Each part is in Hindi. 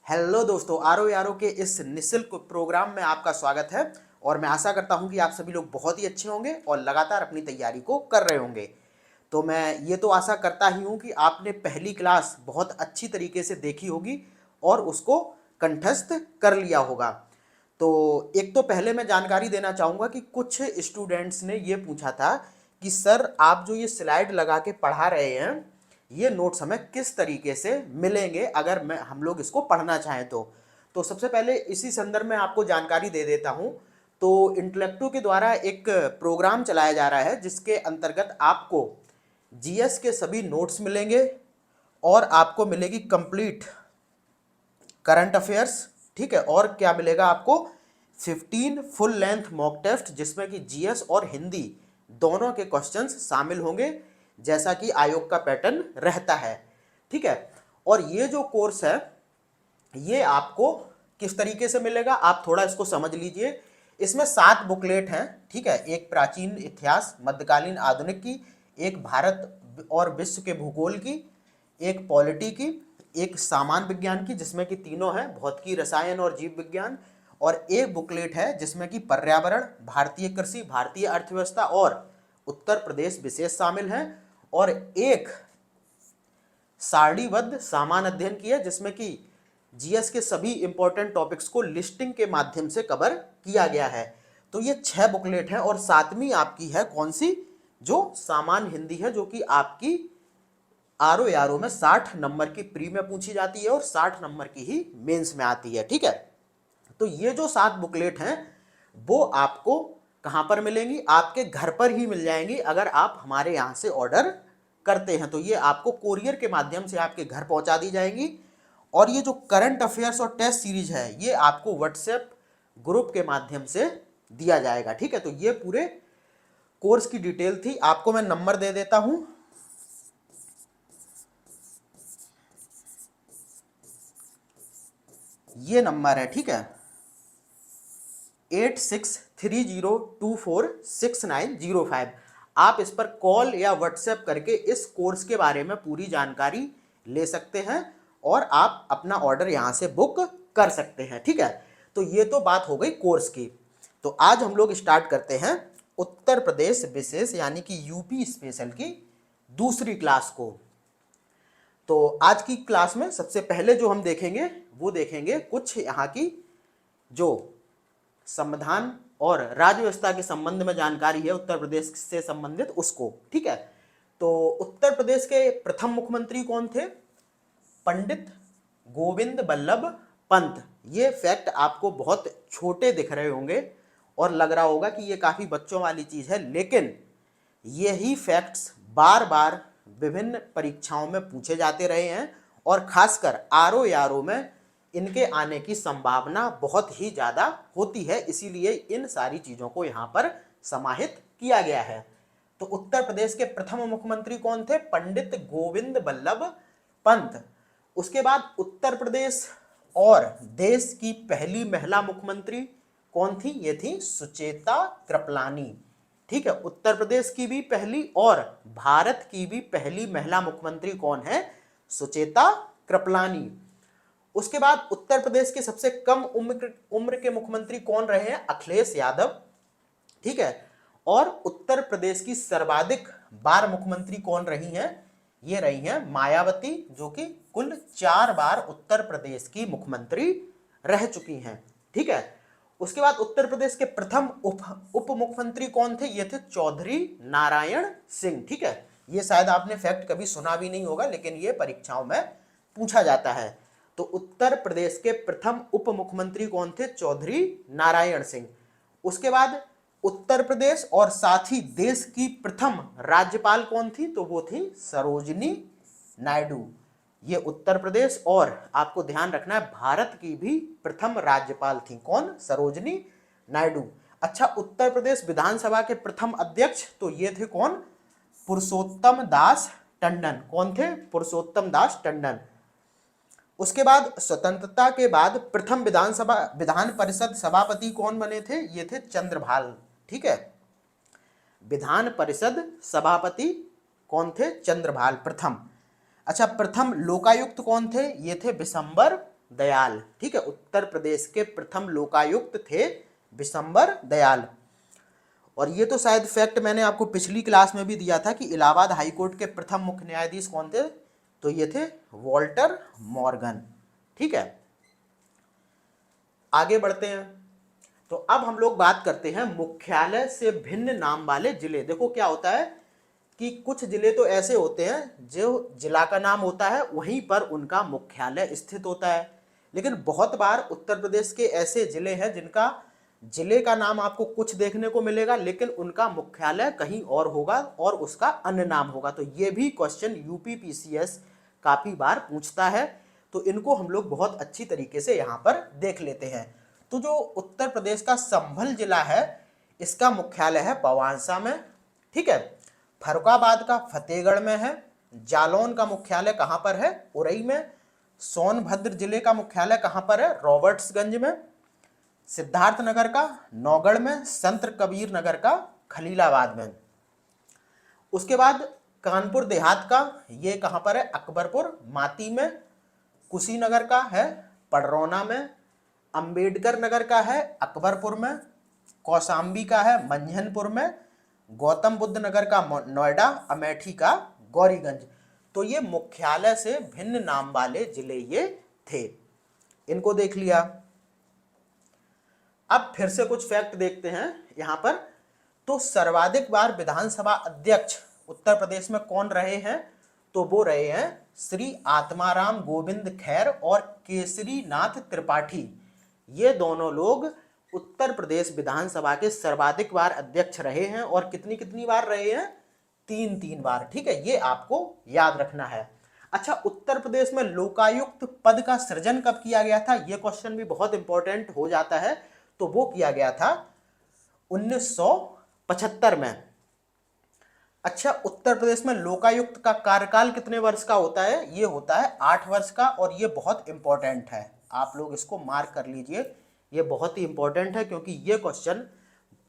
हेलो दोस्तों, आरो यारो के इस निःशुल्क प्रोग्राम में आपका स्वागत है। और मैं आशा करता हूं कि आप सभी लोग बहुत ही अच्छे होंगे और लगातार अपनी तैयारी को कर रहे होंगे। तो मैं ये तो आशा करता ही हूं कि आपने पहली क्लास बहुत अच्छी तरीके से देखी होगी और उसको कंठस्थ कर लिया होगा। तो एक तो पहले मैं जानकारी देना चाहूँगा कि कुछ स्टूडेंट्स ने ये पूछा था कि सर आप जो ये स्लाइड लगा के पढ़ा रहे हैं, ये नोट्स हमें किस तरीके से मिलेंगे अगर मैं हम लोग इसको पढ़ना चाहें तो सबसे पहले इसी संदर्भ में आपको जानकारी दे देता हूँ। तो इंटेलेक्टो के द्वारा एक प्रोग्राम चलाया जा रहा है जिसके अंतर्गत आपको जीएस के सभी नोट्स मिलेंगे और आपको मिलेगी कंप्लीट करंट अफेयर्स। ठीक है, और क्या मिलेगा आपको 15 फुल लेंथ मॉक टेस्ट जिसमें कि जीएस और हिंदी दोनों के क्वेश्चंस शामिल होंगे जैसा कि आयोग का पैटर्न रहता है। ठीक है, और ये जो कोर्स है ये आपको किस तरीके से मिलेगा आप थोड़ा इसको समझ लीजिए। इसमें 7 बुकलेट हैं। ठीक है, एक प्राचीन इतिहास, मध्यकालीन आधुनिक की, एक भारत और विश्व के भूगोल की, एक पॉलिटी की, एक सामान्य विज्ञान की जिसमें कि तीनों हैं, भौतिकी, रसायन और जीव विज्ञान, और एक बुकलेट है जिसमें कि पर्यावरण, भारतीय कृषि, भारतीय अर्थव्यवस्था और उत्तर प्रदेश विशेष शामिल हैं, और एक सारणीबद्ध सामान्य अध्ययन की है जिसमें कि जीएस के सभी इंपॉर्टेंट टॉपिक्स को लिस्टिंग के माध्यम से कवर किया गया है। तो ये 6 बुकलेट हैं और सातवीं आपकी है कौन सी, जो सामान्य हिंदी है, जो कि आपकी आरो यारो में 60 नंबर की प्री में पूछी जाती है और 60 नंबर की ही मेंस में आती है। ठीक है, तो ये जो 7 बुकलेट हैं वो आपको कहां पर मिलेंगी, आपके घर पर ही मिल जाएंगी अगर आप हमारे यहां से ऑर्डर करते हैं। तो ये आपको कोरियर के माध्यम से आपके घर पहुंचा दी जाएगी। और ये जो करंट अफेयर्स और टेस्ट सीरीज है ये आपको व्हाट्सएप ग्रुप के माध्यम से दिया जाएगा। ठीक है, तो ये पूरे कोर्स की डिटेल थी। आपको मैं नंबर दे देता हूं, ये नंबर है। ठीक है, 8630246905। आप इस पर कॉल या व्हाट्सएप करके इस कोर्स के बारे में पूरी जानकारी ले सकते हैं और आप अपना ऑर्डर यहां से बुक कर सकते हैं। ठीक है, तो ये तो बात हो गई कोर्स की। तो आज हम लोग स्टार्ट करते हैं उत्तर प्रदेश विशेष यानी कि यूपी स्पेशल की दूसरी क्लास को। तो आज की क्लास में सबसे पहले जो हम देखेंगे वो देखेंगे कुछ यहाँ की जो संविधान और राज्य व्यवस्था के संबंध में जानकारी है उत्तर प्रदेश से संबंधित उसको। ठीक है, तो उत्तर प्रदेश के प्रथम मुख्यमंत्री कौन थे, पंडित गोविंद बल्लभ पंत। ये फैक्ट आपको बहुत छोटे दिख रहे होंगे और लग रहा होगा कि ये काफी बच्चों वाली चीज है, लेकिन यही फैक्ट्स बार बार विभिन्न परीक्षाओं में पूछे जाते रहे हैं और खासकर आरो यारो में इनके आने की संभावना बहुत ही ज़्यादा होती है, इसीलिए इन सारी चीज़ों को यहाँ पर समाहित किया गया है। तो उत्तर प्रदेश के प्रथम मुख्यमंत्री कौन थे, पंडित गोविंद बल्लभ पंत। उसके बाद उत्तर प्रदेश और देश की पहली महिला मुख्यमंत्री कौन थी, ये थी सुचेता कृपलानी। ठीक है, उत्तर प्रदेश की भी पहली और भारत की भी पहली महिला मुख्यमंत्री कौन है, सुचेता कृपलानी। उसके बाद उत्तर प्रदेश के सबसे कम उम्र के मुख्यमंत्री कौन रहे हैं, अखिलेश यादव। ठीक है, और उत्तर प्रदेश की सर्वाधिक बार मुख्यमंत्री कौन रही हैं, ये रही हैं मायावती, जो कि कुल 4 बार उत्तर प्रदेश की मुख्यमंत्री रह चुकी हैं। ठीक है, उसके बाद उत्तर प्रदेश के प्रथम उप मुख्यमंत्री कौन थे, ये थे चौधरी नारायण सिंह। ठीक है, ये शायद आपने फैक्ट कभी सुना भी नहीं होगा लेकिन ये परीक्षाओं में पूछा जाता है। तो उत्तर प्रदेश के प्रथम उप मुख्यमंत्री कौन थे, चौधरी नारायण सिंह। उसके बाद उत्तर प्रदेश और साथ ही देश की प्रथम राज्यपाल कौन थी, तो वो थी सरोजिनी नायडू। ये उत्तर प्रदेश और आपको ध्यान रखना है भारत की भी प्रथम राज्यपाल थी कौन, सरोजिनी नायडू। अच्छा, उत्तर प्रदेश विधानसभा के प्रथम अध्यक्ष तो ये थे कौन, पुरुषोत्तम दास टंडन। कौन थे, पुरुषोत्तम दास टंडन। उसके बाद स्वतंत्रता के बाद प्रथम विधान परिषद सभापति कौन बने थे, ये थे चंद्रभाल। ठीक है, विधान परिषद सभापति कौन थे, चंद्रभाल प्रथम। अच्छा, प्रथम लोकायुक्त कौन थे, ये थे बिशंबर दयाल। ठीक है, उत्तर प्रदेश के प्रथम लोकायुक्त थे विशंबर दयाल। और ये तो शायद फैक्ट मैंने आपको पिछली क्लास में भी दिया था कि इलाहाबाद हाई कोर्ट के प्रथम मुख्य न्यायाधीश कौन थे, तो ये थे वॉल्टर मॉर्गन। ठीक है, आगे बढ़ते हैं। तो अब हम लोग बात करते हैं मुख्यालय से भिन्न नाम वाले जिले। देखो क्या होता है कि कुछ जिले तो ऐसे होते हैं जो जिला का नाम होता है वहीं पर उनका मुख्यालय स्थित होता है, लेकिन बहुत बार उत्तर प्रदेश के ऐसे जिले हैं जिनका जिले का नाम आपको कुछ देखने को मिलेगा लेकिन उनका मुख्यालय कहीं और होगा और उसका अन्य नाम होगा। तो ये भी क्वेश्चन यूपी पीसीएस काफी बार पूछता है, तो इनको हम लोग बहुत अच्छी तरीके से यहाँ पर देख लेते हैं। तो जो उत्तर प्रदेश का संभल जिला है इसका मुख्यालय है पवांसा में। ठीक है, फर्रुखाबाद का फतेहगढ़ में है। जालौन का मुख्यालय कहाँ पर है, उरई में। सोनभद्र जिले का मुख्यालय कहाँ पर है, रॉबर्ट्सगंज में। सिद्धार्थनगर का नौगढ़ में। संत कबीर नगर का खलीलाबाद में। उसके बाद कानपुर देहात का ये कहाँ पर है, अकबरपुर माती में। कुशीनगर का है पडरौना में। अंबेडकर नगर का है अकबरपुर में। कौशाम्बी का है मंझनपुर में। गौतम बुद्ध नगर का नोएडा। अमेठी का गौरीगंज। तो ये मुख्यालय से भिन्न नाम वाले जिले ये थे, इनको देख लिया। अब फिर से कुछ फैक्ट देखते हैं यहां पर। तो सर्वाधिक बार विधानसभा अध्यक्ष उत्तर प्रदेश में कौन रहे हैं, तो वो रहे हैं श्री आत्माराम गोविंद खैर और केसरी नाथ त्रिपाठी। ये दोनों लोग उत्तर प्रदेश विधानसभा के सर्वाधिक बार अध्यक्ष रहे हैं। और कितनी कितनी बार रहे हैं, 3 बार। ठीक है, ये आपको याद रखना है। अच्छा, उत्तर प्रदेश में लोकायुक्त पद का सृजन कब किया गया था, ये क्वेश्चन भी बहुत इंपॉर्टेंट हो जाता है। तो वो किया गया था 1975 में। अच्छा, उत्तर प्रदेश में लोकायुक्त का कार्यकाल कितने वर्ष का होता है, ये होता है 8 वर्ष का। और ये बहुत इंपॉर्टेंट है, आप लोग इसको मार्क कर लीजिए, ये बहुत ही इंपॉर्टेंट है क्योंकि ये क्वेश्चन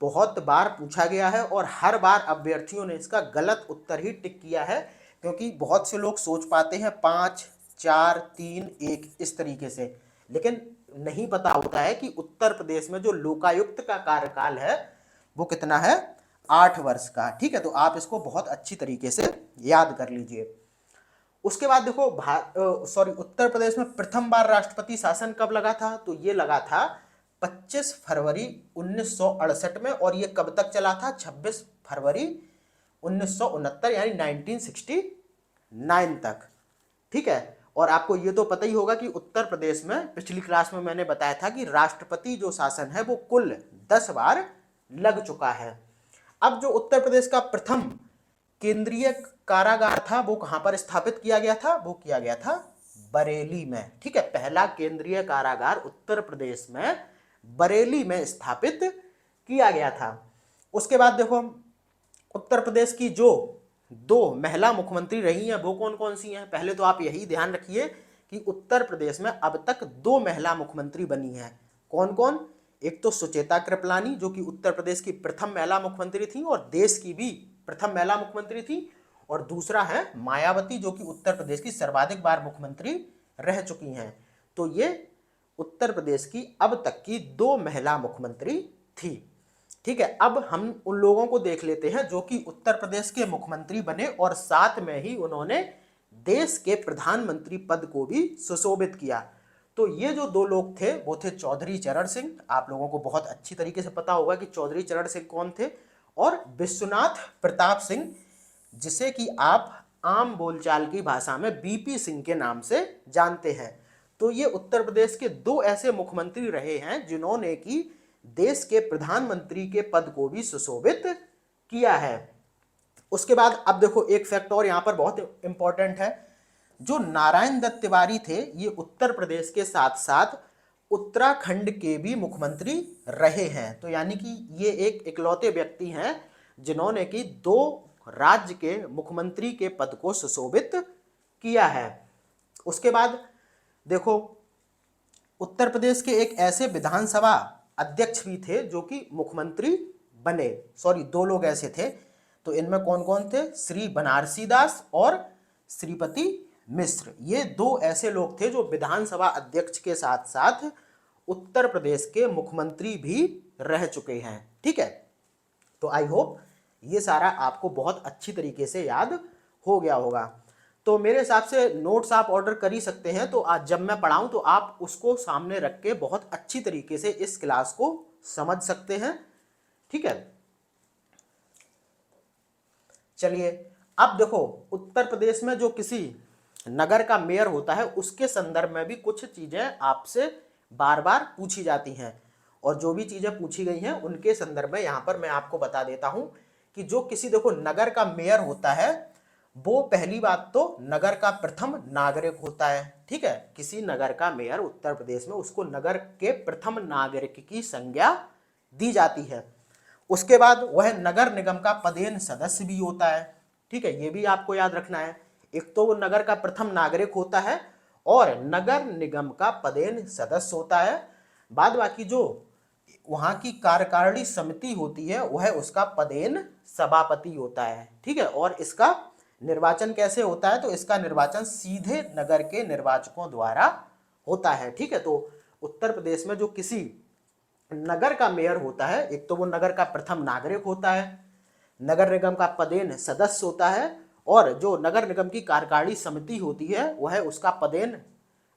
बहुत बार पूछा गया है और हर बार अभ्यर्थियों ने इसका गलत उत्तर ही टिक किया है। क्योंकि बहुत से लोग सोच पाते हैं 5 4 3 1 इस तरीके से, लेकिन नहीं पता होता है कि उत्तर प्रदेश में जो लोकायुक्त का कार्यकाल है वो कितना है, 8 वर्ष का। ठीक है, तो आप इसको बहुत अच्छी तरीके से याद कर लीजिए। उसके बाद देखो उत्तर प्रदेश में प्रथम बार राष्ट्रपति शासन कब लगा था, तो ये लगा था 25 फरवरी 1968 में। और ये कब तक चला था, 26 फरवरी 1969 यानी 1969 तक। ठीक है, और आपको ये तो पता ही होगा कि उत्तर प्रदेश में पिछली क्लास में मैंने बताया था कि राष्ट्रपति जो शासन है वो कुल 10 बार लग चुका है। अब जो उत्तर प्रदेश का प्रथम केंद्रीय कारागार था वो कहां पर स्थापित किया गया था, वो किया गया था बरेली में। ठीक है, पहला केंद्रीय कारागार उत्तर प्रदेश में बरेली में स्थापित किया गया था। उसके बाद देखो उत्तर प्रदेश की जो 2 महिला मुख्यमंत्री रही हैं वो कौन कौन सी हैं। पहले तो आप यही ध्यान रखिए कि उत्तर प्रदेश में अब तक 2 महिला मुख्यमंत्री बनी हैं। कौन कौन, एक तो सुचेता कृपलानी जो कि उत्तर प्रदेश की प्रथम महिला मुख्यमंत्री थी और देश की भी प्रथम महिला मुख्यमंत्री थी। और दूसरा है मायावती जो कि उत्तर प्रदेश की सर्वाधिक बार मुख्यमंत्री रह चुकी हैं। तो ये उत्तर प्रदेश की अब तक की 2 महिला मुख्यमंत्री थी। ठीक है, अब हम उन लोगों को देख लेते हैं जो कि उत्तर प्रदेश के मुख्यमंत्री बने और साथ में ही उन्होंने देश के प्रधानमंत्री पद को भी सुशोभित किया। तो ये जो 2 लोग थे वो थे चौधरी चरण सिंह। आप लोगों को बहुत अच्छी तरीके से पता होगा कि चौधरी चरण सिंह कौन थे, और विश्वनाथ प्रताप सिंह जिसे कि आप आम बोलचाल की भाषा में बीपी सिंह के नाम से जानते हैं। तो ये उत्तर प्रदेश के 2 ऐसे मुख्यमंत्री रहे हैं जिन्होंने कि देश के प्रधानमंत्री के पद को भी सुशोभित किया है। उसके बाद अब देखो एक फैक्ट और यहाँ पर बहुत इंपॉर्टेंट है। जो नारायण दत्त तिवारी थे ये उत्तर प्रदेश के साथ साथ उत्तराखंड के भी मुख्यमंत्री रहे हैं। तो यानी कि ये एक इकलौते व्यक्ति हैं जिन्होंने कि 2 राज्य के मुख्यमंत्री के पद को सुशोभित किया है। उसके बाद देखो उत्तर प्रदेश के एक ऐसे विधानसभा अध्यक्ष भी थे जो कि मुख्यमंत्री बने। 2 लोग ऐसे थे। तो इनमें कौन कौन थे, श्री बनारसी दास और श्रीपति मिश्र, ये दो ऐसे लोग थे जो विधानसभा अध्यक्ष के साथ साथ उत्तर प्रदेश के मुख्यमंत्री भी रह चुके हैं। ठीक है, तो आई होप ये सारा आपको बहुत अच्छी तरीके से याद हो गया होगा। तो मेरे हिसाब से नोट्स आप ऑर्डर कर ही सकते हैं, तो आज जब मैं पढ़ाऊं तो आप उसको सामने रख के बहुत अच्छी तरीके से इस क्लास को समझ सकते हैं। ठीक है, चलिए अब देखो, उत्तर प्रदेश में जो किसी नगर का मेयर होता है उसके संदर्भ में भी कुछ चीजें आपसे बार बार पूछी जाती हैं, और जो भी चीजें पूछी गई हैं उनके संदर्भ में यहां पर मैं आपको बता देता हूं कि जो किसी देखो नगर का मेयर होता है वो पहली बात तो नगर का प्रथम नागरिक होता है। ठीक है, किसी नगर का मेयर उत्तर प्रदेश में उसको नगर के प्रथम नागरिक की संज्ञा दी जाती है। उसके बाद वह नगर निगम का पदेन सदस्य भी होता है। ठीक है, ये भी आपको याद रखना है। एक तो वो नगर का प्रथम नागरिक होता है और नगर निगम का पदेन सदस्य होता है। बाद बाकी जो वहां की कार्यकारिणी समिति होती है वह उसका पदेन सभापति होता है। ठीक है, और इसका निर्वाचन कैसे होता है, तो इसका निर्वाचन सीधे नगर के निर्वाचकों द्वारा होता है। ठीक है, तो उत्तर प्रदेश में जो किसी नगर का मेयर होता है, एक तो वो नगर का प्रथम नागरिक होता है, नगर निगम का पदेन सदस्य होता है, और जो नगर निगम की कार्यकारिणी समिति होती है वह उसका पदेन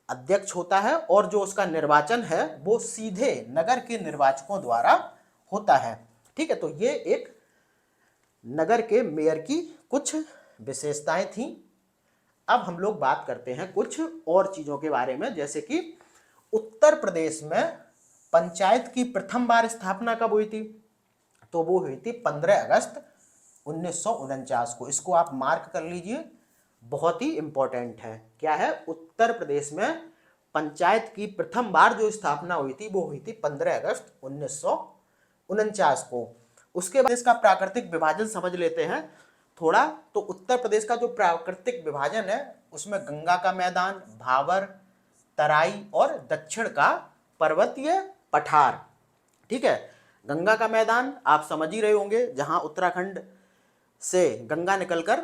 अध्यक्ष होता है, और जो उसका निर्वाचन है वो सीधे नगर के निर्वाचकों द्वारा होता है। ठीक है, तो ये एक नगर के मेयर की कुछ विशेषताएं थी। अब हम लोग बात करते हैं कुछ और चीजों के बारे में, जैसे कि उत्तर प्रदेश में पंचायत की प्रथम बार स्थापना कब हुई थी, तो वो हुई थी 15 अगस्त 1949 को। इसको आप मार्क कर लीजिए, बहुत ही इंपॉर्टेंट है। क्या है, उत्तर प्रदेश में पंचायत की प्रथम बार जो स्थापना हुई थी वो हुई थी 15 अगस्त 1949 को। उसके बाद इसका प्राकृतिक विभाजन समझ लेते हैं थोड़ा। तो उत्तर प्रदेश का जो प्राकृतिक विभाजन है उसमें गंगा का मैदान, भाबर, तराई और दक्षिण का पर्वतीय पठार। ठीक है, गंगा का मैदान आप समझ ही रहे होंगे, जहां उत्तराखंड से गंगा निकलकर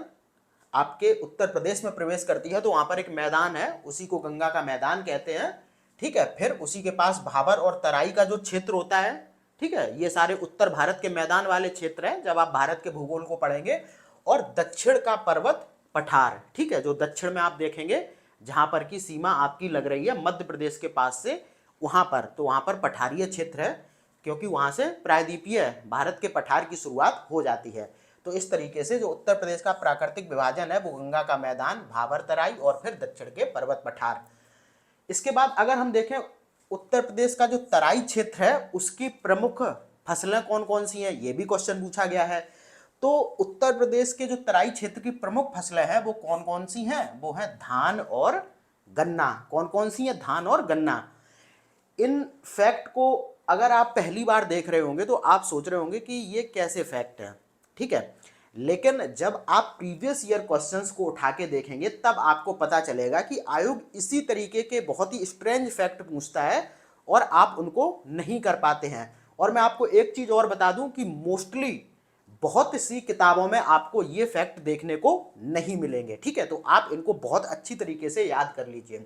आपके उत्तर प्रदेश में प्रवेश करती है, तो वहां पर एक मैदान है, उसी को गंगा का मैदान कहते हैं। ठीक है, फिर उसी के पास भाबर और तराई का जो क्षेत्र होता है, ठीक है, ये सारे उत्तर भारत के मैदान वाले क्षेत्र हैं जब आप भारत के भूगोल को पढ़ेंगे। और दक्षिण का पर्वत पठार, ठीक है, जो दक्षिण में आप देखेंगे जहां पर की सीमा आपकी लग रही है मध्य प्रदेश के पास से, वहां पर, तो वहां पर पठारीय क्षेत्र है, क्योंकि वहां से प्रायद्वीपीय भारत के पठार की शुरुआत हो जाती है। तो इस तरीके से जो उत्तर प्रदेश का प्राकृतिक विभाजन है वो गंगा का मैदान, भाबर तराई और फिर दक्षिण के पर्वत पठार। इसके बाद अगर हम देखें उत्तर प्रदेश का जो तराई क्षेत्र है उसकी प्रमुख फसलें कौन कौन सी हैं, ये भी क्वेश्चन पूछा गया है। तो उत्तर प्रदेश के जो तराई क्षेत्र की प्रमुख फसलें हैं वो कौन कौन सी हैं, वो है धान और गन्ना। कौन कौन सी हैं, धान और गन्ना। इन फैक्ट को अगर आप पहली बार देख रहे होंगे तो आप सोच रहे होंगे कि ये कैसे फैक्ट है। ठीक है, लेकिन जब आप प्रीवियस ईयर क्वेश्चंस को उठा के देखेंगे तब आपको पता चलेगा कि आयोग इसी तरीके के बहुत ही स्ट्रेंज फैक्ट पूछता है और आप उनको नहीं कर पाते हैं। और मैं आपको एक चीज और बता दूं कि मोस्टली बहुत सी किताबों में आपको ये फैक्ट देखने को नहीं मिलेंगे। ठीक है, तो आप इनको बहुत अच्छी तरीके से याद कर लीजिए।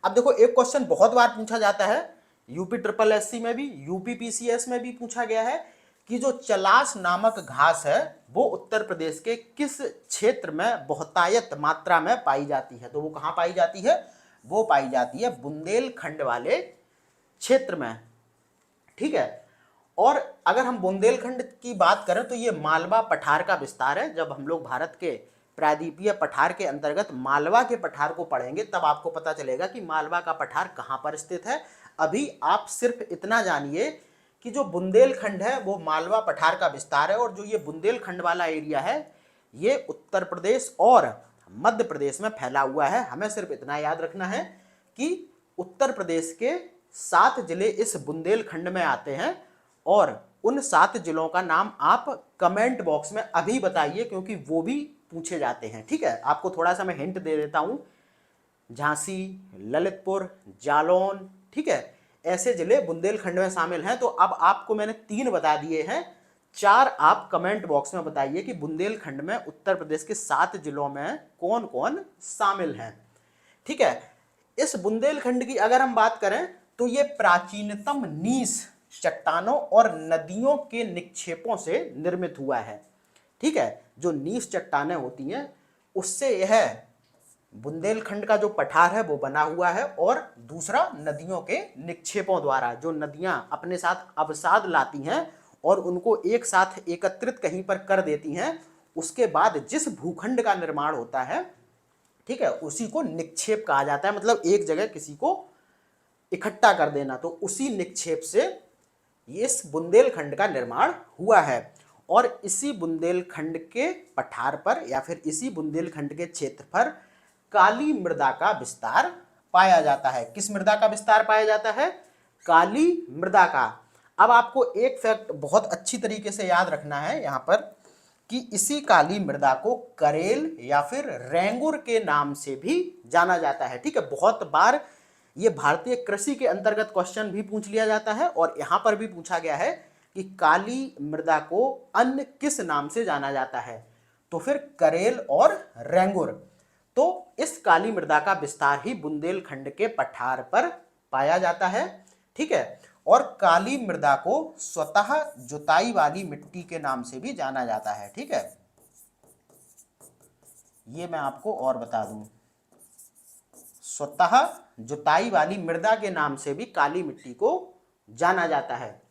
अब देखो, एक क्वेश्चन बहुत बार पूछा जाता है, यूपी ट्रिपल एससी में भी, यूपी पीसीएस में भी पूछा गया है कि जो चलास नामक घास है वो उत्तर प्रदेश के किस क्षेत्र में बहुतायत मात्रा में पाई जाती है। तो वो कहाँ पाई जाती है, वो पाई जाती है बुंदेलखंड वाले क्षेत्र में। ठीक है, और अगर हम बुंदेलखंड की बात करें तो ये मालवा पठार का विस्तार है। जब हम लोग भारत के प्रायद्वीपीय पठार के अंतर्गत मालवा के पठार को पढ़ेंगे तब आपको पता चलेगा कि मालवा का पठार कहाँ पर स्थित है। अभी आप सिर्फ इतना जानिए कि जो बुंदेलखंड है वो मालवा पठार का विस्तार है, और जो ये बुंदेलखंड वाला एरिया है ये उत्तर प्रदेश और मध्य प्रदेश में फैला हुआ है। हमें सिर्फ इतना याद रखना है कि उत्तर प्रदेश के 7 जिले इस बुंदेलखंड में आते हैं, और उन 7 जिलों का नाम आप कमेंट बॉक्स में अभी बताइए, क्योंकि वो भी पूछे जाते हैं। ठीक है, आपको थोड़ा सा मैं हिंट दे देता हूं, झांसी, ललितपुर, जालौन, ठीक है, ऐसे जिले बुंदेलखंड में शामिल हैं। तो अब आपको मैंने 3 बता दिए हैं, 4 आप कमेंट बॉक्स में बताइए कि बुंदेलखंड में उत्तर प्रदेश के 7 जिलों में कौन कौन शामिल हैं। ठीक है, इस बुंदेलखंड की अगर हम बात करें तो ये प्राचीनतम नीस चट्टानों और नदियों के निक्षेपों से निर्मित हुआ है। ठीक है, जो नीस चट्टानें होती हैं उससे यह बुंदेलखंड का जो पठार है वो बना हुआ है, और दूसरा नदियों के निक्षेपों द्वारा, जो नदियां अपने साथ अवसाद लाती हैं और उनको एक साथ एकत्रित कहीं पर कर देती हैं, उसके बाद जिस भूखंड का निर्माण होता है, ठीक है, उसी को निक्षेप कहा जाता है। मतलब एक जगह किसी को इकट्ठा कर देना, तो उसी निक्षेप से इस बुंदेलखंड का निर्माण हुआ है। और इसी बुंदेलखंड के पठार पर या फिर इसी बुंदेलखंड के क्षेत्र पर काली मृदा का विस्तार पाया जाता है। किस मृदा का विस्तार पाया जाता है? काली मृदा का। अब आपको एक फैक्ट बहुत अच्छी तरीके से याद रखना है यहाँ पर कि इसी काली मृदा को करेल या फिर रेंगुर के नाम से भी जाना जाता है। ठीक है, बहुत बार ये भारतीय कृषि के अंतर्गत क्वेश्चन भी पूछ लिया जाता है, और यहाँ पर भी पूछा गया है कि काली मृदा को अन्य किस नाम से जाना जाता है, तो फिर करेल और रेंगुर। तो इस काली मृदा का विस्तार ही बुंदेलखंड के पठार पर पाया जाता है। ठीक है, और काली मृदा को स्वतः जुताई वाली मिट्टी के नाम से भी जाना जाता है। ठीक है, ये मैं आपको और बता दूं, स्वतः जुताई वाली मृदा के नाम से भी काली मिट्टी को जाना जाता है।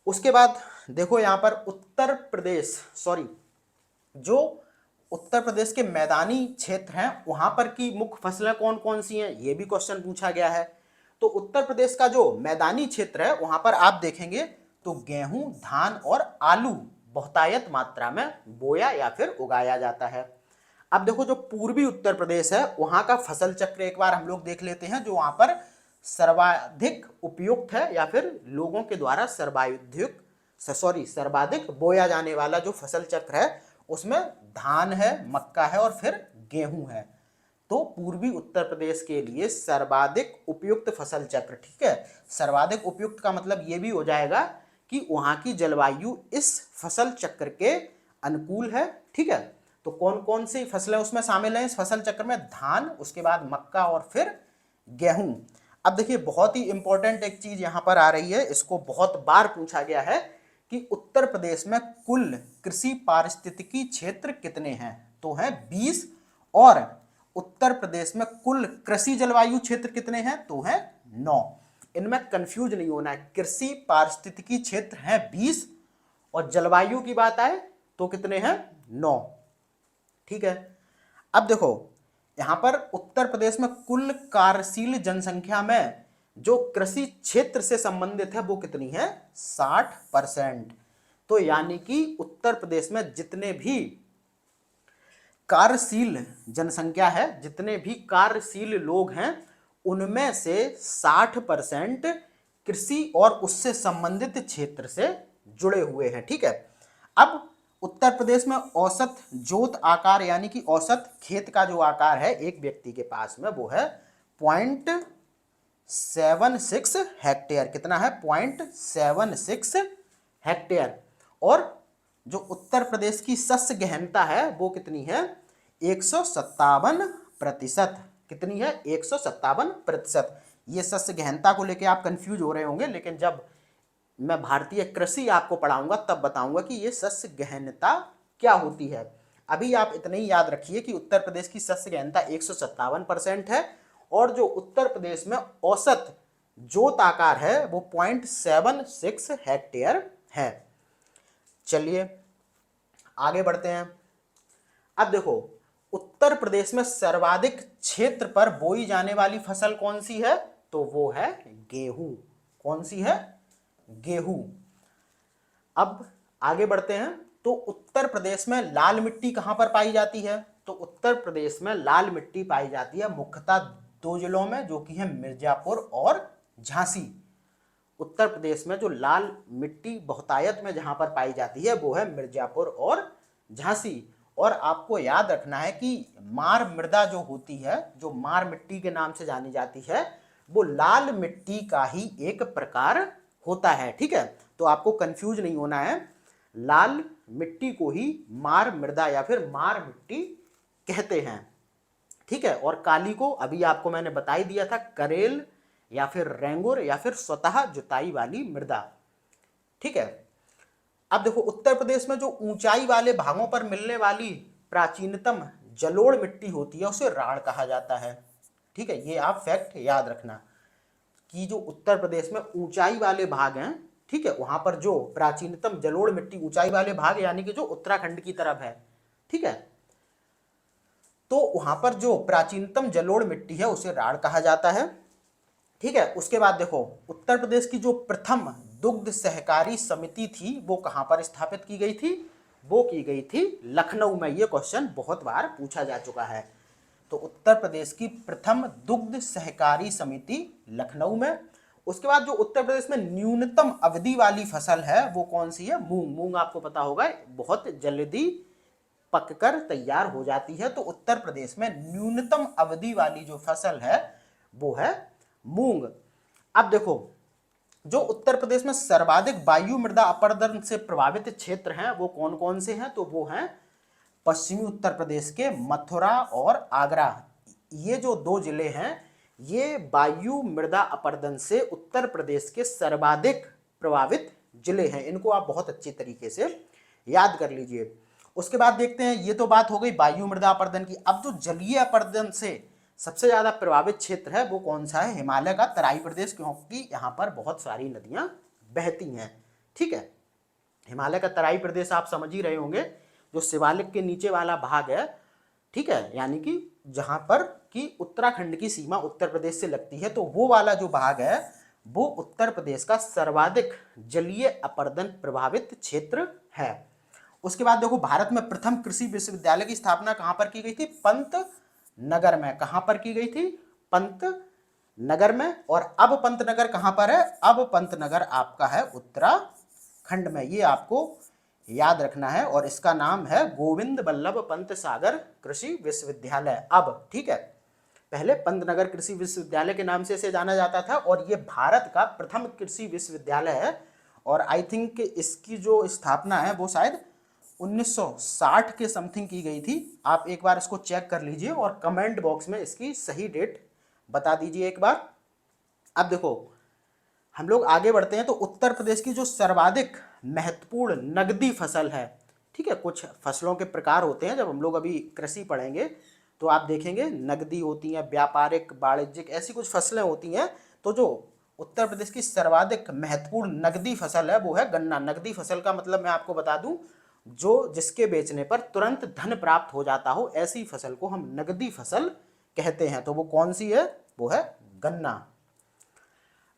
उसके बाद देखो यहाँ पर उत्तर प्रदेश जो उत्तर प्रदेश के मैदानी क्षेत्र हैं वहां पर की मुख्य फसलें कौन कौन सी हैं, ये भी क्वेश्चन पूछा गया है। तो उत्तर प्रदेश का जो मैदानी क्षेत्र है वहां पर आप देखेंगे तो गेहूं, धान और आलू बहुतायत मात्रा में बोया या फिर उगाया जाता है। अब देखो जो पूर्वी उत्तर प्रदेश है वहां का फसल चक्र एक बार हम लोग देख लेते हैं, जो वहां पर सर्वाधिक उपयुक्त है या फिर लोगों के द्वारा सर्वाधिक बोया जाने वाला जो फसल चक्र है उसमें धान है, मक्का है और फिर गेहूं है। तो पूर्वी उत्तर प्रदेश के लिए सर्वाधिक उपयुक्त फसल चक्र। ठीक है, सर्वाधिक उपयुक्त का मतलब ये भी हो जाएगा कि वहां की जलवायु इस फसल चक्र के अनुकूल है। ठीक है, तो कौन कौन सी फसलें उसमें शामिल हैं इस फसल चक्र में? धान, उसके बाद मक्का और फिर गेहूं। अब देखिए बहुत ही इंपॉर्टेंट एक चीज यहां पर आ रही है, इसको बहुत बार पूछा गया है कि उत्तर प्रदेश में कुल कृषि पारिस्थितिकी क्षेत्र कितने हैं? तो हैं 20। और उत्तर प्रदेश में कुल कृषि जलवायु क्षेत्र कितने हैं? तो हैं 9। इनमें कंफ्यूज नहीं होना है, कृषि पारिस्थितिकी क्षेत्र हैं 20 और जलवायु की बात आए तो कितने हैं? 9। ठीक है, अब देखो यहां पर उत्तर प्रदेश में कुल कार्यशील जनसंख्या में जो कृषि क्षेत्र से संबंधित है वो कितनी है? 60%। तो यानी कि उत्तर प्रदेश में जितने भी कार्यशील जनसंख्या है, जितने भी कार्यशील लोग हैं, उनमें से 60% कृषि और उससे संबंधित क्षेत्र से जुड़े हुए हैं। ठीक है, अब उत्तर प्रदेश में औसत जोत आकार यानी कि औसत खेत का जो आकार है एक व्यक्ति के पास में वो है 0.76 हेक्टेयर। कितना है? 0.76 हेक्टेयर। और जो उत्तर प्रदेश की शस्य गहनता है वो कितनी है? 157%। कितनी है? 157%। ये शस्य गहनता को लेके आप कंफ्यूज हो रहे होंगे, लेकिन जब मैं भारतीय कृषि आपको पढ़ाऊंगा तब बताऊंगा कि ये शस्य गहनता क्या होती है। अभी आप इतने ही याद रखिए कि उत्तर प्रदेश की शस्य गहनता 157% है, और जो उत्तर प्रदेश में औसत जोत आकार है वो 0.76 हेक्टेयर है। चलिए आगे बढ़ते हैं। अब देखो उत्तर प्रदेश में सर्वाधिक क्षेत्र पर बोई जाने वाली फसल कौन सी है? तो वो है गेहूं। कौन सी है? गेहूं। अब आगे बढ़ते हैं। तो उत्तर प्रदेश में लाल मिट्टी कहां पर पाई जाती है? तो उत्तर प्रदेश में लाल मिट्टी पाई जाती है मुख्यतः 2 जिलों में, जो कि है मिर्जापुर और झांसी। उत्तर प्रदेश में जो लाल मिट्टी बहुतायत में जहां पर पाई जाती है वो है मिर्जापुर और झांसी। और आपको याद रखना है कि मार मृदा जो होती है, जो मार मिट्टी के नाम से जानी जाती है, वो लाल मिट्टी का ही एक प्रकार होता है। ठीक है, तो आपको कंफ्यूज नहीं होना है। लाल मिट्टी को ही मार मृदा या फिर मार मिट्टी कहते हैं, ठीक है। और काली को अभी आपको मैंने बता ही दिया था, करेल या फिर रेंगुर या फिर स्वतः जुताई वाली मृदा, ठीक है। अब देखो उत्तर प्रदेश में जो ऊंचाई वाले भागों पर मिलने वाली प्राचीनतम जलोढ़ मिट्टी होती है उसे राढ़ कहा जाता है, ठीक है। ये आप फैक्ट याद रखना कि जो उत्तर प्रदेश में ऊंचाई वाले भाग हैं, ठीक है, वहां पर जो प्राचीनतम जलोढ़ मिट्टी, ऊंचाई वाले भाग यानी कि जो उत्तराखंड की तरफ है, ठीक है, तो वहां पर जो प्राचीनतम जलोढ़ मिट्टी है उसे राढ़ कहा जाता है, ठीक है। उसके बाद देखो उत्तर प्रदेश की जो प्रथम दुग्ध सहकारी समिति थी वो कहां पर स्थापित की गई थी, वो की गई थी लखनऊ में। ये क्वेश्चन बहुत बार पूछा जा चुका है। तो उत्तर प्रदेश की प्रथम दुग्ध सहकारी समिति लखनऊ में। उसके बाद जो उत्तर प्रदेश में न्यूनतम अवधि वाली फसल है वो कौन सी है, मूंग। मूंग आपको पता होगा बहुत जल्दी पककर तैयार हो जाती है, तो उत्तर प्रदेश में न्यूनतम अवधि वाली जो फसल है वो है मूंग। अब देखो जो उत्तर प्रदेश में सर्वाधिक वायु मृदा अपरदन से प्रभावित क्षेत्र हैं वो कौन कौन से हैं, तो वो हैं पश्चिमी उत्तर प्रदेश के मथुरा और आगरा। ये जो दो जिले हैं ये वायु मृदा अपरदन से उत्तर प्रदेश के सर्वाधिक प्रभावित जिले हैं। इनको आप बहुत अच्छी तरीके से याद कर लीजिए। उसके बाद देखते हैं, ये तो बात हो गई वायु मृदा अपरदन की। अब जो जलीय अपरदन से सबसे ज्यादा प्रभावित क्षेत्र है वो कौन सा है, हिमालय का तराई प्रदेश, क्योंकि यहाँ पर बहुत सारी नदियां बहती हैं, ठीक है। हिमालय का तराई प्रदेश आप समझ ही रहे होंगे, जो शिवालिक के नीचे वाला भाग है, ठीक है, यानी कि जहां पर कि उत्तराखंड की सीमा उत्तर प्रदेश से लगती है, तो वो वाला जो भाग है वो उत्तर प्रदेश का सर्वाधिक जलीय अपरदन प्रभावित क्षेत्र है। उसके बाद देखो भारत में प्रथम कृषि विश्वविद्यालय की स्थापना कहां पर की गई थी, पंतनगर में। कहां पर की गई थी, पंतनगर में। और अब पंतनगर कहां पर है, अब पंतनगर आपका है उत्तराखंड में। ये आपको याद रखना है और इसका नाम है गोविंद बल्लभ पंत सागर कृषि विश्वविद्यालय अब, ठीक है। पहले पंतनगर कृषि विश्वविद्यालय के नाम से इसे जाना जाता था और ये भारत का प्रथम कृषि विश्वविद्यालय है। और आई थिंक इसकी जो स्थापना है वो शायद 1960 के समथिंग की गई थी। आप एक बार इसको चेक कर लीजिए और कमेंट बॉक्स में इसकी सही डेट बता दीजिए एक बार। अब देखो हम लोग आगे बढ़ते हैं, तो उत्तर प्रदेश की जो सर्वाधिक महत्वपूर्ण नगदी फसल है, ठीक है, कुछ फसलों के प्रकार होते हैं, जब हम लोग अभी कृषि पढ़ेंगे तो आप देखेंगे नगदी होती हैं, व्यापारिक, वाणिज्यिक, ऐसी कुछ फसलें होती हैं। तो जो उत्तर प्रदेश की सर्वाधिक महत्वपूर्ण नगदी फसल है वो है गन्ना। नगदी फसल का मतलब मैं आपको बता दूं, जो जिसके बेचने पर तुरंत धन प्राप्त हो जाता हो, ऐसी फसल को हम नगदी फसल कहते हैं। तो वो कौन सी है, वो है गन्ना।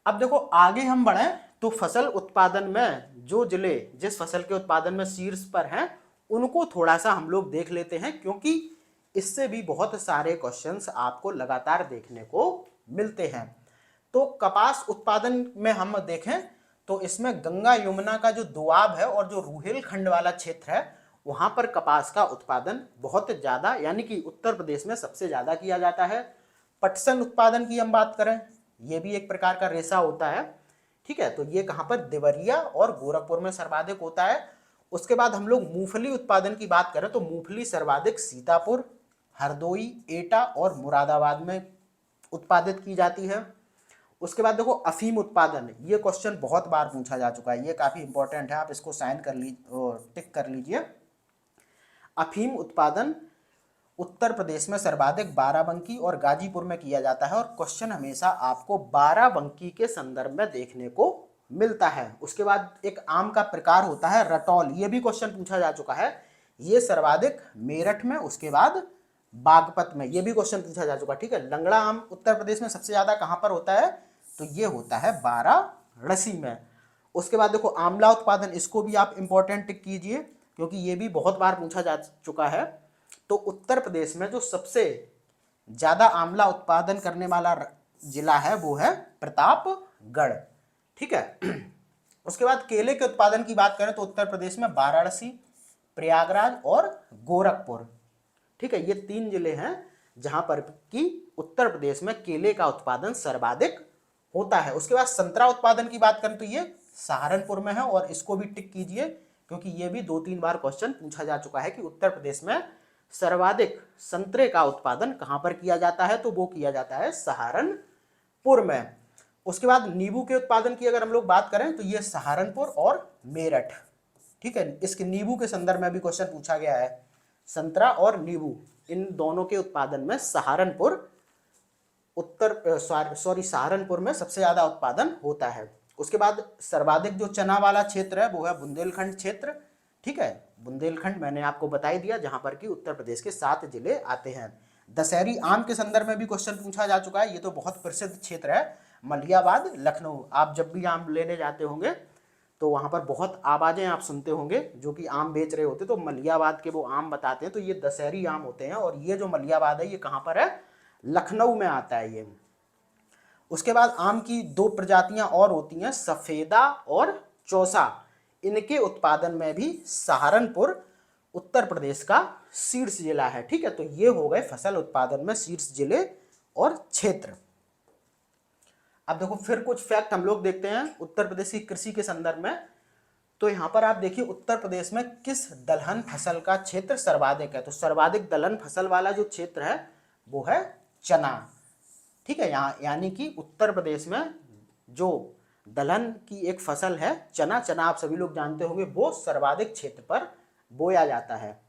अब देखो आगे हम बढ़े तो फसल उत्पादन में जो जिले जिस फसल के उत्पादन में शीर्ष पर हैं उनको थोड़ा सा हम लोग देख लेते हैं, क्योंकि इससे भी बहुत सारे क्वेश्चंस आपको लगातार देखने को मिलते हैं। तो कपास उत्पादन में हम देखें तो इसमें गंगा यमुना का जो दोआब है और जो रुहेलखंड वाला क्षेत्र है वहां पर कपास का उत्पादन बहुत ज्यादा, यानी कि उत्तर प्रदेश में सबसे ज्यादा किया जाता है। पटसन उत्पादन की हम बात करें, ये भी एक प्रकार का रेशा होता है, ठीक है, तो ये कहां पर, देवरिया और गोरखपुर में सर्वाधिक होता है। उसके बाद हम लोग मूंगफली उत्पादन की बात करें तो मूंगफली सर्वाधिक सीतापुर, हरदोई, एटा और मुरादाबाद में उत्पादित की जाती है। उसके बाद देखो अफीम उत्पादन, ये क्वेश्चन बहुत बार पूछा जा चुका है, ये काफी इंपॉर्टेंट है, आप इसको साइन कर लीजिए, टिक कर लीजिए। अफीम उत्पादन उत्तर प्रदेश में सर्वाधिक बाराबंकी और गाजीपुर में किया जाता है और क्वेश्चन हमेशा आपको बाराबंकी के संदर्भ में देखने को मिलता है। उसके बाद एक आम का प्रकार होता है रटौल, ये भी क्वेश्चन पूछा जा चुका है, ये सर्वाधिक मेरठ में, उसके बाद बागपत में, ये भी क्वेश्चन पूछा जा चुका है, ठीक है। लंगड़ा आम उत्तर प्रदेश में सबसे ज्यादा कहां पर होता है, तो ये होता है वाराणसी में। उसके बाद देखो आंवला उत्पादन, इसको भी आप इंपॉर्टेंट टिक कीजिए क्योंकि ये भी बहुत बार पूछा जा चुका है। तो उत्तर प्रदेश में जो सबसे ज्यादा आंवला उत्पादन करने वाला जिला है वो है प्रतापगढ़, ठीक है। उसके बाद केले के उत्पादन की बात करें तो उत्तर प्रदेश में वाराणसी, प्रयागराज और गोरखपुर, ठीक है, ये 3 जिले हैं जहां पर कि उत्तर प्रदेश में केले का उत्पादन सर्वाधिक होता है। उसके बाद संतरा उत्पादन की बात करें तो ये सहारनपुर में है और इसको भी टिक कीजिए क्योंकि ये भी 2-3 बार क्वेश्चन पूछा जा चुका है कि उत्तर प्रदेश में सर्वाधिक संतरे का उत्पादन कहाँ पर किया जाता है, तो वो किया जाता है सहारनपुर में। उसके बाद नींबू के उत्पादन की अगर हम लोग बात करें तो ये सहारनपुर और मेरठ, ठीक है। इसके नींबू के संदर्भ में भी क्वेश्चन पूछा गया है। संतरा और नींबू इन दोनों के उत्पादन में सहारनपुर सहारनपुर में सबसे ज्यादा उत्पादन होता है। उसके बाद सर्वाधिक जो चना वाला क्षेत्र है वो है बुंदेलखंड क्षेत्र, ठीक है। बुंदेलखंड मैंने आपको बता ही दिया, जहां पर कि उत्तर प्रदेश के 7 जिले आते हैं। दशहरी आम के संदर्भ में भी क्वेश्चन पूछा जा चुका है। ये तो बहुत प्रसिद्ध क्षेत्र है, मलियाबाद लखनऊ। आप जब भी आम लेने जाते होंगे तो वहां पर बहुत आवाजें आप सुनते होंगे जो कि आम बेच रहे होते, तो मलियाबाद के वो आम बताते हैं। तो ये दशहरी आम होते हैं, और ये जो मलियाबाद है ये कहाँ पर है, लखनऊ में आता है ये। उसके बाद आम की 2 प्रजातियां और होती हैं, सफेदा और चौसा। इनके उत्पादन में भी सहारनपुर उत्तर प्रदेश का शीर्ष जिला है, ठीक है। तो ये हो गए फसल उत्पादन में शीर्ष जिले और क्षेत्र। अब देखो फिर कुछ फैक्ट हम लोग देखते हैं उत्तर प्रदेश की कृषि के संदर्भ में। तो यहाँ पर आप देखिए उत्तर प्रदेश में किस दलहन फसल का क्षेत्र सर्वाधिक है। तो सर्वाधिक दलहन फसल वाला जो क्षेत्र है वो है चना, ठीक है। यहाँ यानी कि उत्तर प्रदेश में जो दलहन की एक फसल है चना, चना आप सभी लोग जानते होंगे, वो सर्वाधिक क्षेत्र पर बोया जाता है।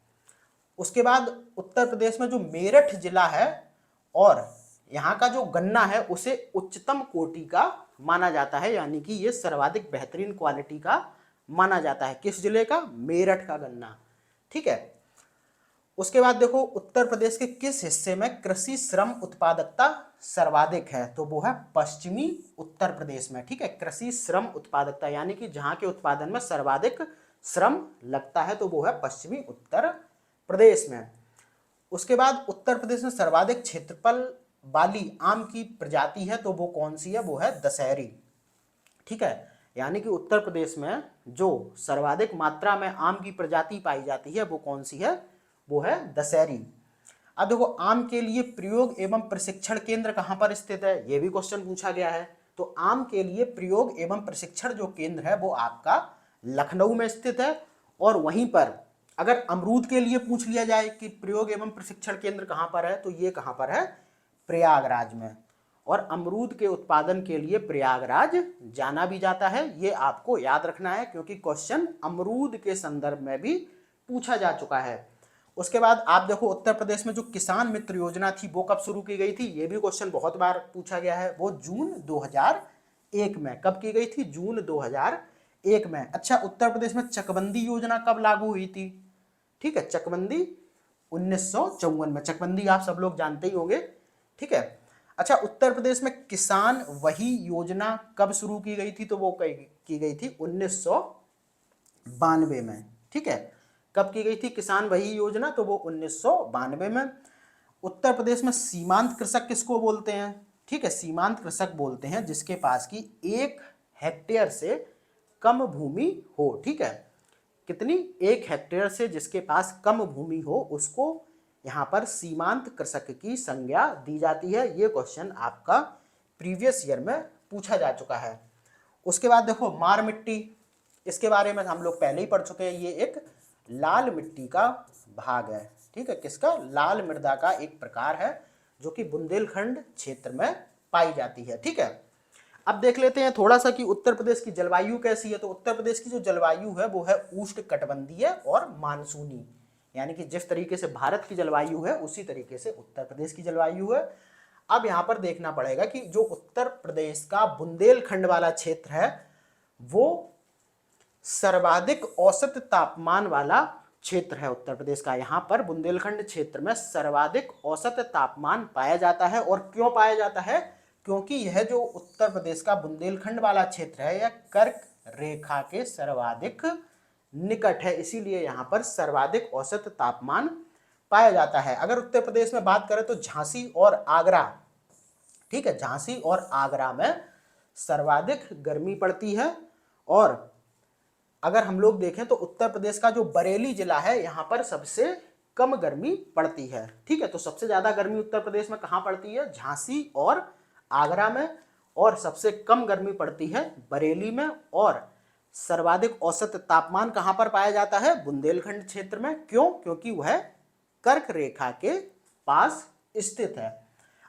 उसके बाद उत्तर प्रदेश में जो मेरठ जिला है और यहाँ का जो गन्ना है उसे उच्चतम कोटि का माना जाता है, यानी कि ये सर्वाधिक बेहतरीन क्वालिटी का माना जाता है। किस जिले का, मेरठ का गन्ना, ठीक है। उसके बाद देखो उत्तर प्रदेश के किस हिस्से में कृषि श्रम उत्पादकता सर्वाधिक है, तो वो है पश्चिमी उत्तर प्रदेश में, ठीक है। कृषि श्रम उत्पादकता यानी कि जहां के उत्पादन में सर्वाधिक श्रम लगता है तो वो है पश्चिमी उत्तर प्रदेश में। उसके बाद उत्तर प्रदेश में सर्वाधिक क्षेत्रफल वाली आम की प्रजाति है तो वो कौन सी है, वो है दशहरी, ठीक है। यानी कि उत्तर प्रदेश में जो सर्वाधिक मात्रा में आम की प्रजाति पाई जाती है वो कौन सी है, वो है दशहरी। अब देखो आम के लिए प्रयोग एवं प्रशिक्षण केंद्र कहाँ पर स्थित है, ये भी क्वेश्चन पूछा गया है। तो आम के लिए प्रयोग एवं प्रशिक्षण जो केंद्र है वो आपका लखनऊ में स्थित है। और वहीं पर अगर अमरूद के लिए पूछ लिया जाए कि प्रयोग एवं प्रशिक्षण केंद्र कहाँ पर है, तो ये कहाँ पर है, प्रयागराज में। और अमरूद के उत्पादन के लिए प्रयागराज जाना भी जाता है, ये आपको याद रखना है क्योंकि क्वेश्चन अमरूद के संदर्भ में भी पूछा जा चुका है। उसके बाद आप देखो उत्तर प्रदेश में जो किसान मित्र योजना थी वो कब शुरू की गई थी, ये भी क्वेश्चन बहुत बार पूछा गया है। वो जून 2001 में, कब की गई थी, जून 2001 में। अच्छा उत्तर प्रदेश में चकबंदी योजना कब लागू हुई थी, ठीक है, चकबंदी 1954 में। चकबंदी आप सब लोग जानते ही होंगे, ठीक है। अच्छा उत्तर प्रदेश में किसान वही योजना कब शुरू की गई थी, तो वो की गई थी 1992 में, ठीक है। कब की गई थी किसान वही योजना, तो वो 1992 में। उत्तर प्रदेश में सीमांत कृषक किसको बोलते हैं, ठीक है, सीमांत कृषक बोलते हैं जिसके पास की 1 हेक्टेयर से कम भूमि हो, ठीक है। कितनी, 1 हेक्टेयर से जिसके पास कम भूमि हो उसको यहाँ पर सीमांत कृषक की संज्ञा दी जाती है। ये क्वेश्चन आपका प्रीवियस ईयर में पूछा जा चुका है। उसके बाद देखो मार मिट्टी, इसके बारे में हम लोग पहले ही पढ़ चुके हैं। ये एक लाल मिट्टी का भाग है, ठीक है, किसका, लाल मृदा का एक प्रकार है जो कि बुंदेलखंड क्षेत्र में पाई जाती है, ठीक है। अब देख लेते हैं थोड़ा सा कि उत्तर प्रदेश की जलवायु कैसी है। तो उत्तर प्रदेश की जो जलवायु है वो है उष्णकटिबंधीय और मानसूनी, यानी कि जिस तरीके से भारत की जलवायु है उसी तरीके से उत्तर प्रदेश की जलवायु है। अब यहाँ पर देखना पड़ेगा कि जो उत्तर प्रदेश का बुंदेलखंड वाला क्षेत्र है वो सर्वाधिक औसत तापमान वाला क्षेत्र है उत्तर प्रदेश का। यहाँ पर बुंदेलखंड क्षेत्र में सर्वाधिक औसत तापमान पाया जाता है। और क्यों पाया जाता है, क्योंकि यह जो उत्तर प्रदेश का बुंदेलखंड वाला क्षेत्र है यह कर्क रेखा के सर्वाधिक निकट है, इसीलिए यहाँ पर सर्वाधिक औसत तापमान पाया जाता है। अगर उत्तर प्रदेश में बात करें तो झांसी और आगरा, ठीक है, झांसी और आगरा में सर्वाधिक गर्मी पड़ती है। और अगर हम लोग देखें तो उत्तर प्रदेश का जो बरेली जिला है यहाँ पर सबसे कम गर्मी पड़ती है, ठीक है। तो सबसे ज्यादा गर्मी उत्तर प्रदेश में कहाँ पड़ती है, झांसी और आगरा में, और सबसे कम गर्मी पड़ती है बरेली में और सर्वाधिक औसत तापमान कहाँ पर पाया जाता है? बुंदेलखंड क्षेत्र में। क्यों? क्योंकि वह कर्क रेखा के पास स्थित है।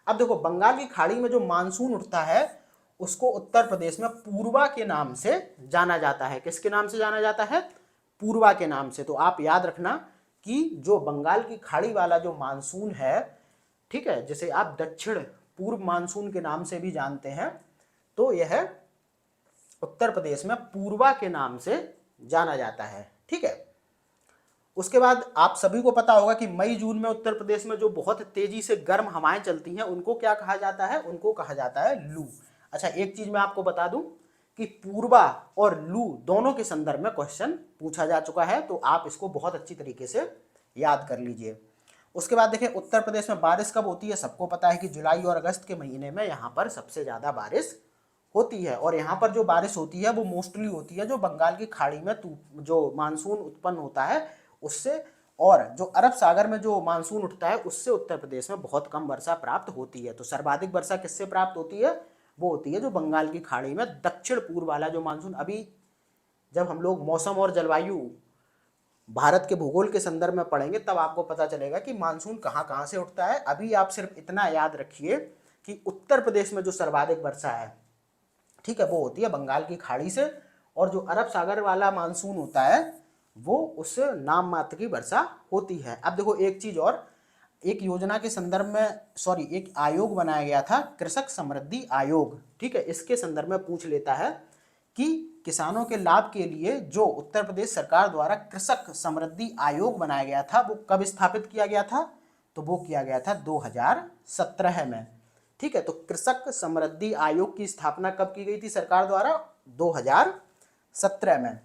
अब देखो, बंगाल की खाड़ी में जो मानसून उठता है उसको उत्तर प्रदेश में पूर्वा के नाम से जाना जाता है। किसके नाम से जाना जाता है? पूर्वा के नाम से। तो आप याद रखना कि जो बंगाल की खाड़ी वाला जो मानसून है, ठीक है, जिसे आप दक्षिण पूर्व मानसून के नाम से भी जानते हैं, तो यह उत्तर प्रदेश में पूर्वा के नाम से जाना जाता है। ठीक है। उसके बाद आप सभी को पता होगा कि मई जून में उत्तर प्रदेश में जो बहुत तेजी से गर्म हवाएं चलती हैं उनको क्या कहा जाता है? उनको कहा जाता है लू। अच्छा, एक चीज मैं आपको बता दूं कि पूर्वा और लू दोनों के संदर्भ में क्वेश्चन पूछा जा चुका है, तो आप इसको बहुत अच्छी तरीके से याद कर लीजिए। उसके बाद देखिए, उत्तर प्रदेश में बारिश कब होती है? सबको पता है कि जुलाई और अगस्त के महीने में यहाँ पर सबसे ज्यादा बारिश होती है। और यहाँ पर जो बारिश होती है वो मोस्टली होती है जो बंगाल की खाड़ी में जो मानसून उत्पन्न होता है उससे, और जो अरब सागर में जो मानसून उठता है उससे उत्तर प्रदेश में बहुत कम वर्षा प्राप्त होती है। तो सर्वाधिक वर्षा किससे प्राप्त होती है? वो होती है जो बंगाल की खाड़ी में दक्षिण पूर्व वाला जो मानसून। अभी जब हम लोग मौसम और जलवायु भारत के भूगोल के संदर्भ में पढ़ेंगे तब आपको पता चलेगा कि मानसून कहाँ कहाँ से उठता है। अभी आप सिर्फ इतना याद रखिए कि उत्तर प्रदेश में जो सर्वाधिक वर्षा है, ठीक है, वो होती है बंगाल की खाड़ी से, और जो अरब सागर वाला मानसून होता है वो उससे नाम मात्र की वर्षा होती है। अब देखो, एक चीज और, एक योजना के संदर्भ में, सॉरी, एक आयोग बनाया गया था, कृषक समृद्धि आयोग। ठीक है, इसके संदर्भ में पूछ लेता है कि किसानों के लाभ के लिए जो उत्तर प्रदेश सरकार द्वारा कृषक समृद्धि आयोग बनाया गया था वो कब स्थापित किया गया था? तो वो किया गया था 2017 में। ठीक है, तो कृषक समृद्धि आयोग की स्थापना कब की गई थी सरकार द्वारा? 2017 में।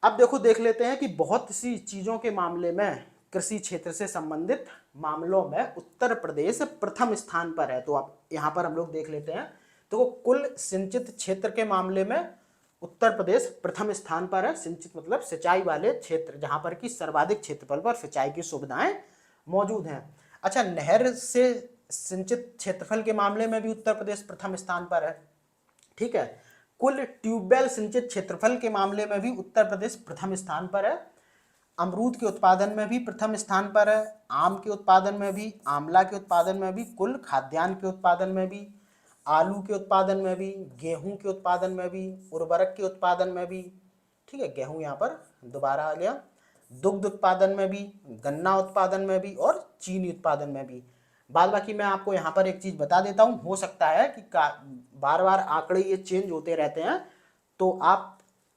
अब देखो, देख लेते हैं कि बहुत सी चीजों के मामले में कृषि क्षेत्र से संबंधित मामलों में उत्तर प्रदेश प्रथम स्थान पर है। तो अब यहाँ पर हम लोग देख लेते हैं, तो कुल सिंचित क्षेत्र के मामले में उत्तर प्रदेश प्रथम स्थान पर है। सिंचित मतलब सिंचाई वाले क्षेत्र, जहां पर कि सर्वाधिक क्षेत्रफल पर सिंचाई की सुविधाएं मौजूद हैं। अच्छा, नहर से सिंचित क्षेत्रफल के मामले में भी उत्तर प्रदेश प्रथम स्थान पर है। ठीक है, कुल ट्यूबवेल सिंचित क्षेत्रफल के मामले में भी उत्तर प्रदेश प्रथम स्थान पर है। अमरूद के उत्पादन में भी प्रथम स्थान पर है। आम के उत्पादन में भी, आंवला के उत्पादन में भी, कुल खाद्यान्न के उत्पादन में भी, आलू के उत्पादन में भी, गेहूं के उत्पादन में भी, उर्वरक के उत्पादन में भी, ठीक है, गेहूं यहाँ पर दोबारा आ गया, दुग्ध उत्पादन में भी, गन्ना उत्पादन में भी, और चीनी उत्पादन में भी। बाद बाकी मैं आपको यहाँ पर एक चीज बता देता हूँ, हो सकता है कि बार बार आंकड़े ये चेंज होते रहते हैं, तो आप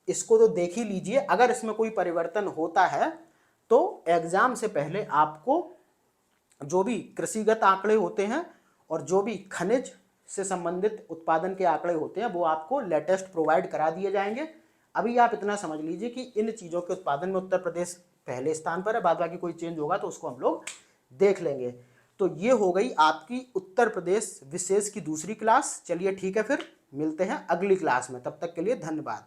इसको तो देख ही लीजिए। अगर इसमें कोई परिवर्तन होता है तो एग्जाम से पहले आपको जो भी कृषिगत आंकड़े होते हैं और जो भी खनिज से संबंधित उत्पादन के आंकड़े होते हैं वो आपको लेटेस्ट प्रोवाइड करा दिए जाएंगे। अभी आप इतना समझ लीजिए कि इन चीज़ों के उत्पादन में उत्तर प्रदेश पहले स्थान पर है। बाद बाकी कोई चेंज होगा तो उसको हम लोग देख लेंगे। तो ये हो गई आपकी उत्तर प्रदेश विशेष की दूसरी क्लास। चलिए ठीक है, फिर मिलते हैं अगली क्लास में। तब तक के लिए धन्यवाद।